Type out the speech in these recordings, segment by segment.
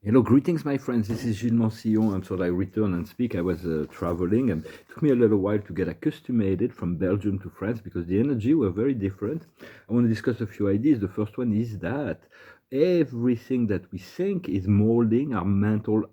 Hello, greetings, my friends. This is Gilles Mansillon. I'm sorry I return and speak. I was traveling, and it took me a little while to get accustomed from Belgium to France because the energy were very different. I want to discuss a few ideas. The first one is that everything that we think is molding our mental,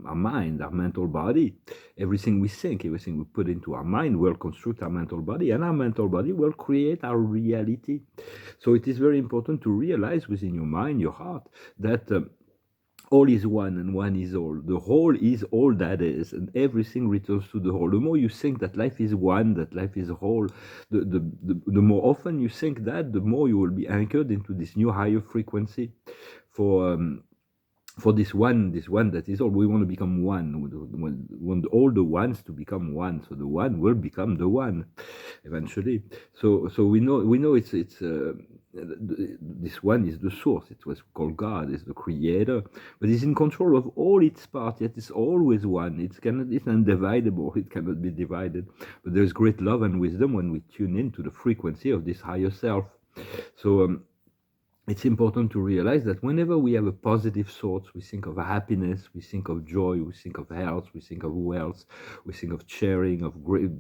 our mind, our mental body. Everything we think, everything we put into our mind will construct our mental body, and our mental body will create our reality. So it is very important to realize within your mind, your heart, that all is one and one is all. The whole is all that is, and everything returns to the whole. The more you think that life is one, that life is whole, the more often you think that, the more you will be anchored into this new higher frequency. For for this one that is all, we want to become one. We want all the ones to become one, so the one will become the one eventually. So we know it's this one is the source. It was called God, is the creator, but it's in control of all its parts. Yet it's always one. It's undividable. It cannot be divided. But there's great love and wisdom when we tune in to the frequency of this higher self. So it's important to realize that whenever we have a positive thought, we think of happiness, we think of joy, we think of health, we think of wealth, we think of sharing, of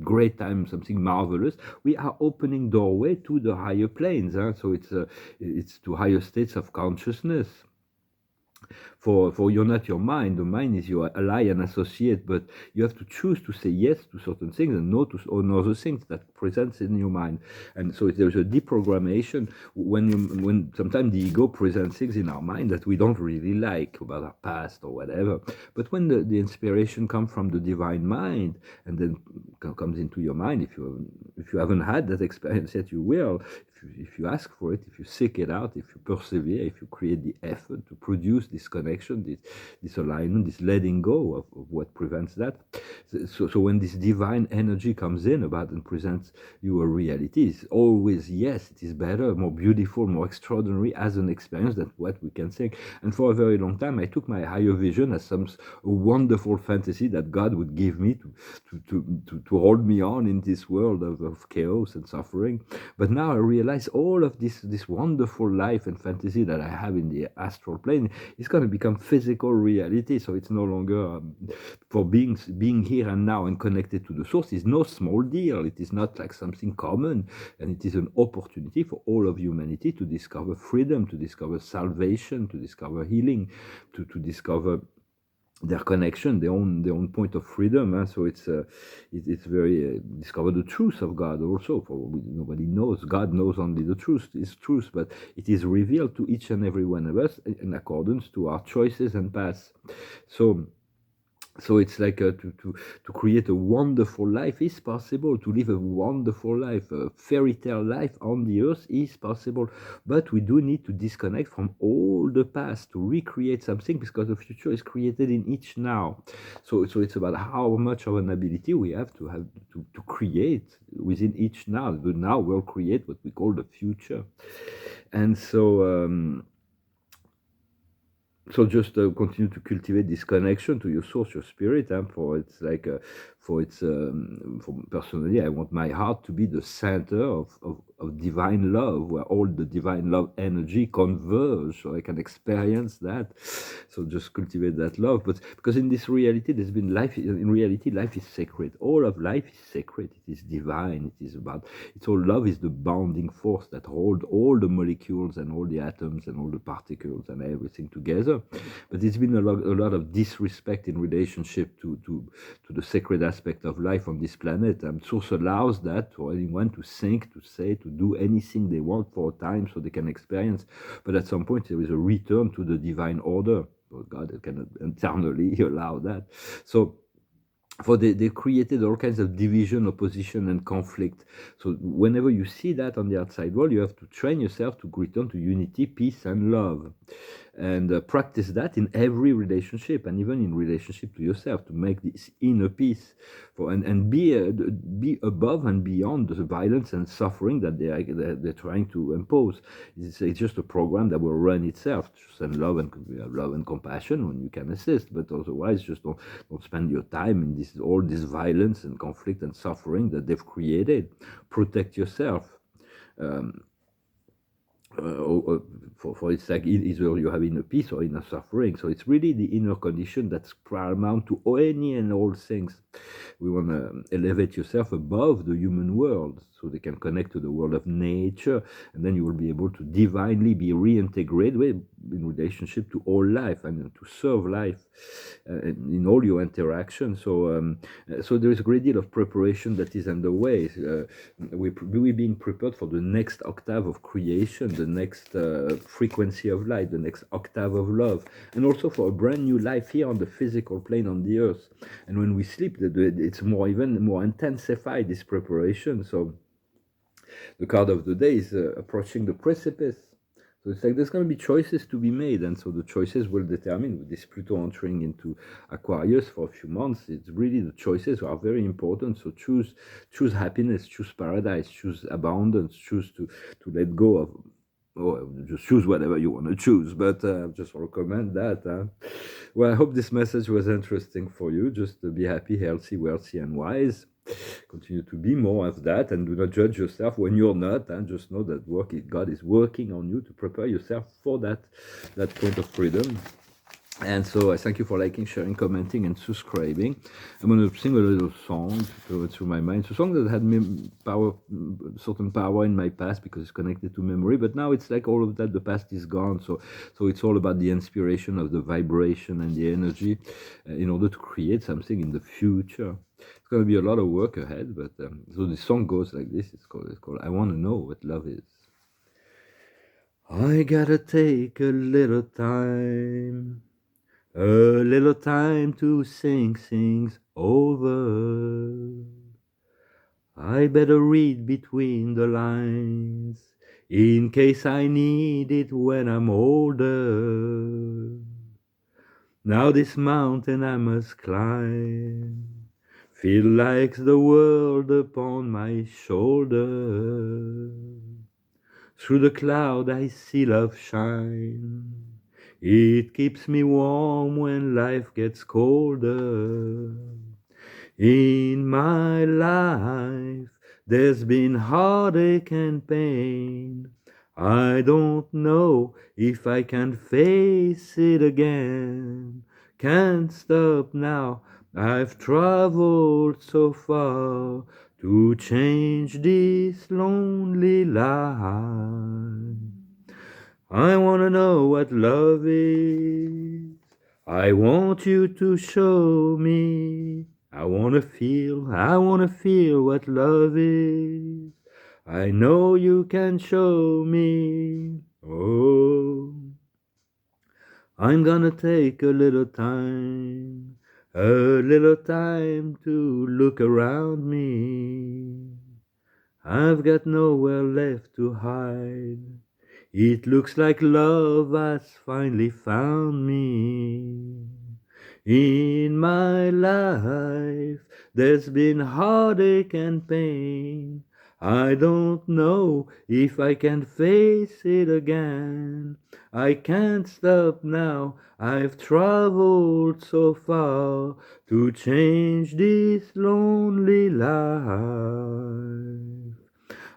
great time, something marvelous. We are opening doorway to the higher planes. So it's to higher states of consciousness. For you're not your mind. The mind is your ally and associate, but you have to choose to say yes to certain things and no to other things that presents in your mind. And so there's a deprogrammation when sometimes the ego presents things in our mind that we don't really like about our past or whatever. But when the inspiration comes from the divine mind and then comes into your mind, if you haven't had that experience yet, you will. If you ask for it, if you seek it out, if you persevere, if you create the effort to produce this connection, this alignment, this letting go of what prevents that. So when this divine energy comes in about and presents you a reality, it's always yes, it is better, more beautiful, more extraordinary as an experience than what we can think. And for a very long time, I took my higher vision as some wonderful fantasy that God would give me to hold me on in this world of chaos and suffering. But now I realize all of this wonderful life and fantasy that I have in the astral plane is going to become physical reality. So it's no longer for being here and now and connected to the source is no small deal. It is not like something common, and it is an opportunity for all of humanity to discover freedom, to discover salvation, to discover healing, to discover their connection, their own point of freedom. So it's very discover the truth of God also. For nobody knows. God knows only the truth. It's truth, but it is revealed to each and every one of us in accordance to our choices and paths. So it's like to create a wonderful life is possible. To live a wonderful life, a fairy tale life on the earth is possible. But we do need to disconnect from all the past to recreate something, because the future is created in each now. So it's about how much of an ability we have to create within each now. The now will create what we call the future. And so just continue to cultivate this connection to your source, your spirit. For personally, I want my heart to be the center of divine love, where all the divine love energy converge, so I can experience that. So just cultivate that love. But because in this reality, there's been life. In reality, life is sacred. All of life is sacred. It is divine. It is about. It's all love is the bounding force that holds all the molecules and all the atoms and all the particles and everything together. But there's been a lot of disrespect in relationship to the sacred aspect of life on this planet. Source allows that for anyone to think, to say, to do anything they want for a time so they can experience. But at some point, there is a return to the divine order. Well, God cannot eternally allow that. So they created all kinds of division, opposition, and conflict. So whenever you see that on the outside world, you have to train yourself to return to unity, peace, and love. And practice that in every relationship, and even in relationship to yourself, to make this inner peace, and be above and beyond the violence and suffering that they're trying to impose. It's just a program that will run itself. Just send love and compassion when you can assist, but otherwise just don't spend your time in all this violence and conflict and suffering that they've created. Protect yourself. for it's like either you have inner peace or inner suffering. So it's really the inner condition that's paramount to any and all things. We want to elevate yourself above the human world so they can connect to the world of nature, and then you will be able to divinely be reintegrated in relationship to all life and to serve life in all your interactions. So there is a great deal of preparation that is underway. We're being prepared for the next octave of creation, the next frequency of light, the next octave of love, and also for a brand new life here on the physical plane on the earth. And when we sleep, it's even more intensified, this preparation. So the card of the day is approaching the precipice. So it's like there's going to be choices to be made, and so the choices will determine, with this Pluto entering into Aquarius for a few months, it's really the choices are very important. So choose happiness, choose paradise, choose abundance, choose to let go of, or just choose whatever you want to choose, but just recommend that. Well, I hope this message was interesting for you. Just be happy, healthy, wealthy, and wise. Continue to be more of that, and do not judge yourself when you're not, and just know that God is working on you to prepare yourself for that point of freedom. And so I thank you for liking, sharing, commenting, and subscribing. I'm going to sing a little song to go through my mind. It's a song that had certain power in my past because it's connected to memory, but now it's like all of that, the past is gone. So it's all about the inspiration of the vibration and the energy in order to create something in the future. It's going to be a lot of work ahead, but so the song goes like this. It's called I Want to Know What Love Is. I gotta take a little time to think things over. I better read between the lines in case I need it when I'm older. Now this mountain I must climb, feel like the world upon my shoulder. Through the cloud I see love shine. It keeps me warm when life gets colder. In my life there's been heartache and pain. I don't know if I can face it again. Can't stop now, I've traveled so far to change this lonely life. I wanna know what love is. I want you to show me. I wanna feel what love is. I know you can show me. Oh, I'm gonna take a little time to look around me. I've got nowhere left to hide. It looks like love has finally found me. In my life there's been heartache and pain. I don't know if I can face it again. I can't stop now, I've traveled so far to change this lonely life.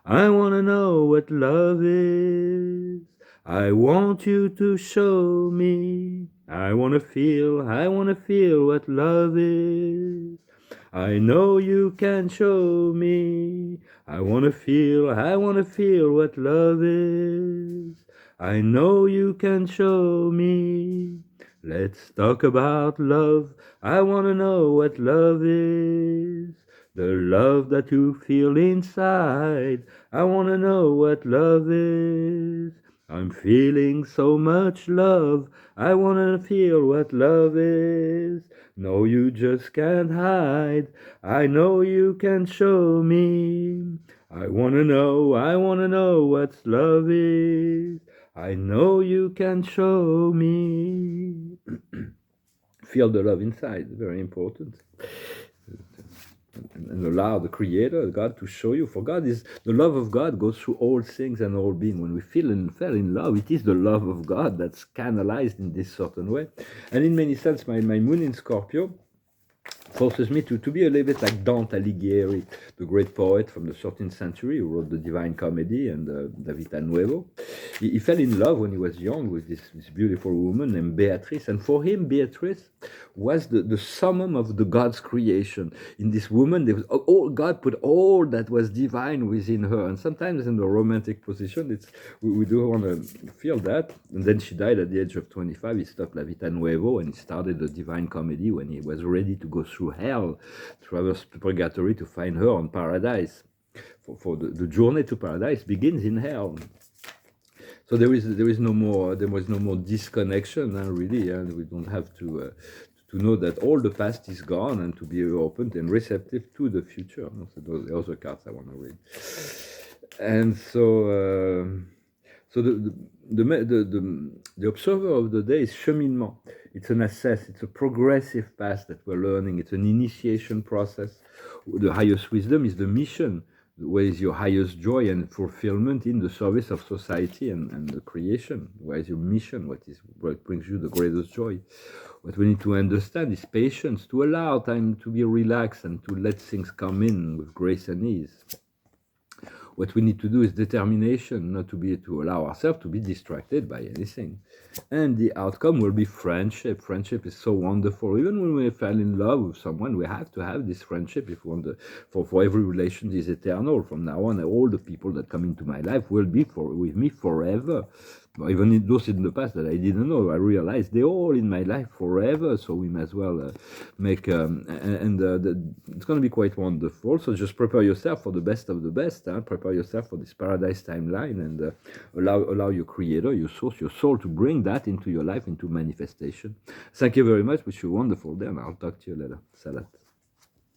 I wanna know what love is. I want you to show me. I wanna feel what love is. I know you can show me. I wanna feel what love is. I know you can show me. Let's talk about love. I wanna know what love is. The love that you feel inside. I wanna know what love is. I'm feeling so much love. I wanna feel what love is. No, you just can't hide. I know you can show me. I wanna know what love is. I know you can show me. Feel the love inside, very important. And allow the Creator, God, to show you. For God is the love of God goes through all things and all being. When we fell in love, it is the love of God that's canalized in this certain way. And in many sense, my moon in Scorpio forces me to be a little bit like Dante Alighieri, the great poet from the 13th century who wrote the Divine Comedy and La Vita Nuova. He fell in love when he was young with this beautiful woman named Beatrice, and for him, Beatrice was the summum of the God's creation. In this woman, there was all God put all that was divine within her, and sometimes in the romantic position, we do want to feel that. And then she died at the age of 25. He stopped La Vita Nuova and he started the Divine Comedy when he was ready to go through hell, traverse purgatory to find her on paradise. For the journey to paradise begins in hell. So there was no more disconnection, really, and we don't have to know that all the past is gone and to be open and receptive to the future. So those are the other cards I want to read. And so the observer of the day is cheminement. It's an assess. It's a progressive path that we're learning. It's an initiation process. The highest wisdom is the mission. Where is your highest joy and fulfillment in the service of society and the creation? Where is your mission? What brings you the greatest joy? What we need to understand is patience, to allow time to be relaxed and to let things come in with grace and ease. What we need to do is determination, not to allow ourselves to be distracted by anything. And the outcome will be friendship. Friendship is so wonderful. Even when we fall in love with someone, we have to have this friendship if we want for every relation is eternal. From now on, all the people that come into my life will be with me forever. Even those in the past that I didn't know, I realized they're all in my life forever. So we might as well make it's going to be quite wonderful. So just prepare yourself for the best of the best. Prepare yourself for this paradise timeline, and allow your Creator, your source, your soul to bring that into your life, into manifestation. Thank you very much. Wish you a wonderful day, and I'll talk to you later. Salat.